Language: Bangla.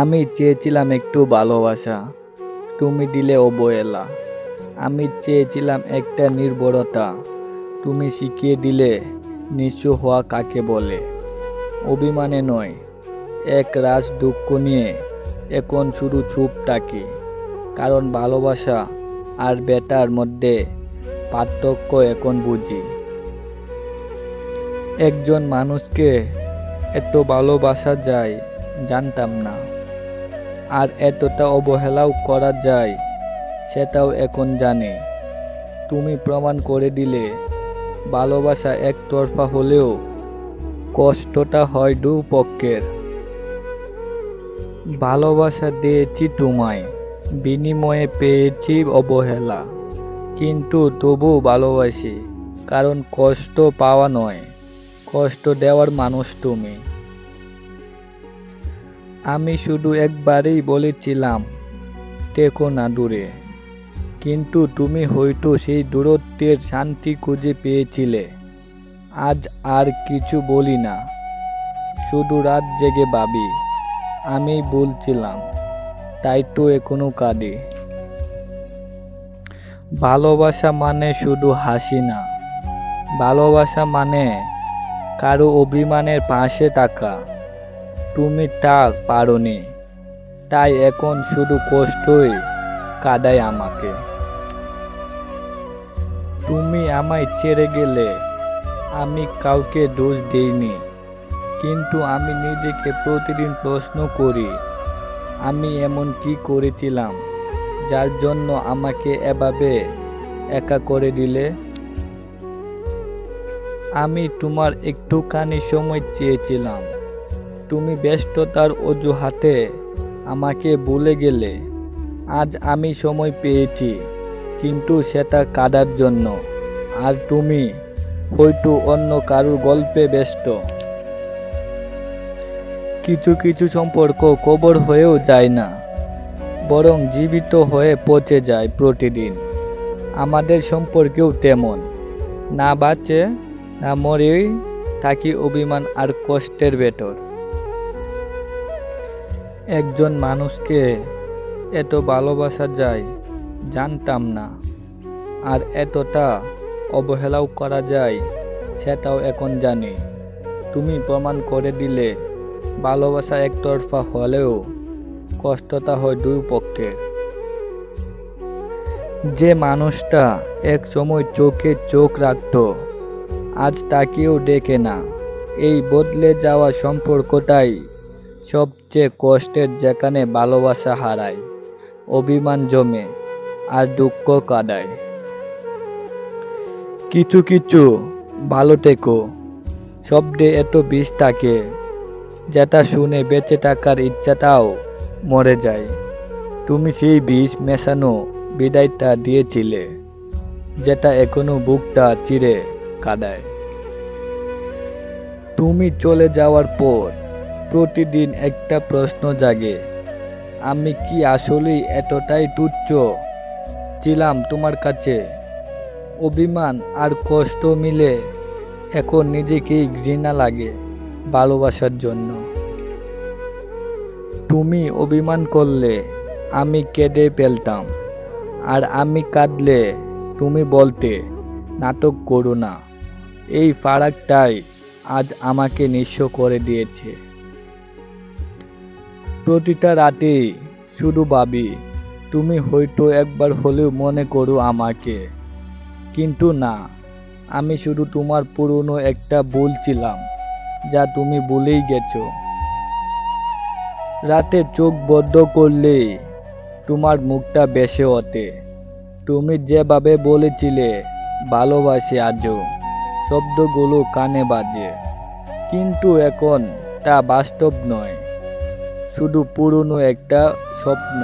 আমি চেয়েছিলাম একটু ভালোবাসা, তুমি দিলে অবহেলা। আমি চেয়েছিলাম একটা নির্ভরতা, তুমি শিখিয়ে দিলে নিঃস্ব হওয়া কাকে বলে। অভিমানে নয়, এক রাশ দুঃখ নিয়ে এখন শুধু চুপ থাকি, কারণ ভালোবাসা আর বেটার মধ্যে পার্থক্য এখন বুঝি। একজন মানুষকে এত ভালোবাসা যায় জানতাম না, আর এতটা অবহেলাও করা যায় সেটাও এখন জানি। তুমি প্রমাণ করে দিলে ভালোবাসা একতরফা হলেও কষ্টটা হয় দুপক্ষের। ভালোবাসা দিয়েছি তোমায়, বিনিময়ে পেয়েছি অবহেলা, কিন্তু তবু ভালোবাসি, কারণ কষ্ট পাওয়া নয়, কষ্ট দেওয়ার মানুষ তুমি। আমি শুধু একবারই বলেছিলাম থেকো না দূরে, কিন্তু তুমি হয়তো সেই দূরত্বের শান্তি খুঁজে পেয়েছিলে। আজ আর কিছু বলি না, শুধু রাত জেগে ভাবি আমি বলছিলাম, তাই তো এখনো কাঁদি। ভালোবাসা মানে শুধু হাসি না, ভালোবাসা মানে কারো অভিমানের পাশে থাকা। তুমি তা পারোনি, তাই এখন শুধু কষ্টই কাঁদায় আমাকে। তুমি আমায় ছেড়ে গেলে আমি কাউকে দোষ দেইনি, কিন্তু আমি নিজেকে প্রতিদিন প্রশ্ন করি, আমি এমন কি করেছিলাম যার জন্য আমাকে এভাবে একা করে দিলে। আমি তোমার একটুখানি সময় চেয়েছিলাম, তুমি ব্যস্ততার অজুহাতে আমাকে ভুলে গেলে। আজ আমি সময় পেয়েছি, কিন্তু সেটা কাঁদার জন্য, আর তুমি হয়তো অন্য কারোর গল্পে ব্যস্ত। কিছু কিছু সম্পর্ক কবর হয়েও যায় না, বরং জীবিত হয়ে পচে যায় প্রতিদিন। আমাদের সম্পর্কেও তেমন, না বাঁচে না মরেই থাকি অভিমান আর কষ্টের ভেতর। একজন মানুষকে এত ভালোবাসা যায় জানতাম না, আর এতটা অবহেলাও করা যায় সেটাও এখন জানি। তুমি প্রমাণ করে দিলে ভালোবাসা একতরফা হলেও কষ্টটা হয় দুই পক্ষের। যে মানুষটা এক সময় চোখে চোখ রাখত, আজ তাকেও ডেকে না। এই বদলে যাওয়া সম্পর্কটাই সবচেয়ে কষ্টের, যেখানে ভালোবাসা হারায়, অভিমান জমে আর দুঃখ কাঁদায়। কিছু কিছু ভালো থেকো শব্দে এত বিষ থাকে, যেটা শুনে বেঁচে থাকার ইচ্ছাটাও মরে যায়। তুমি সেই বিষ মেশানো বিদায়টা দিয়েছিলে, যেটা এখনো বুকটা চিরে কাঁদায়। তুমি চলে যাওয়ার পর প্রতিদিন একটা প্রশ্ন জাগে, আমি কি আসলেই এতটাই তুচ্ছ ছিলাম তোমার কাছে? অভিমান আর কষ্ট মিলে এখন নিজেকেই ঘৃণা লাগে ভালোবাসার জন্য। তুমি অভিমান করলে আমি কেঁদে ফেলতাম, আর আমি কাঁদলে তুমি বলতে নাটক করো না। এই ফারাকটাই আজ আমাকে নিঃস্ব করে দিয়েছে। প্রতিটা রাতে শুধু ভাবি তুমি হয়তো একবার হলেও মনে করো আমাকে, কিন্তু না, আমি শুধু তোমার পুরনো একটা ভুল ছিলাম, যা তুমি ভুলেই গেছো। রাতে চোখ বদ্ধ করলেই তোমার মুখটা ভেসে ওঠে, তুমি যেভাবে বলেছিলে ভালোবাসি আজও, শব্দগুলো কানে বাজে, কিন্তু এখন তা বাস্তব নয়, শুধু পুরনো একটা স্বপ্ন।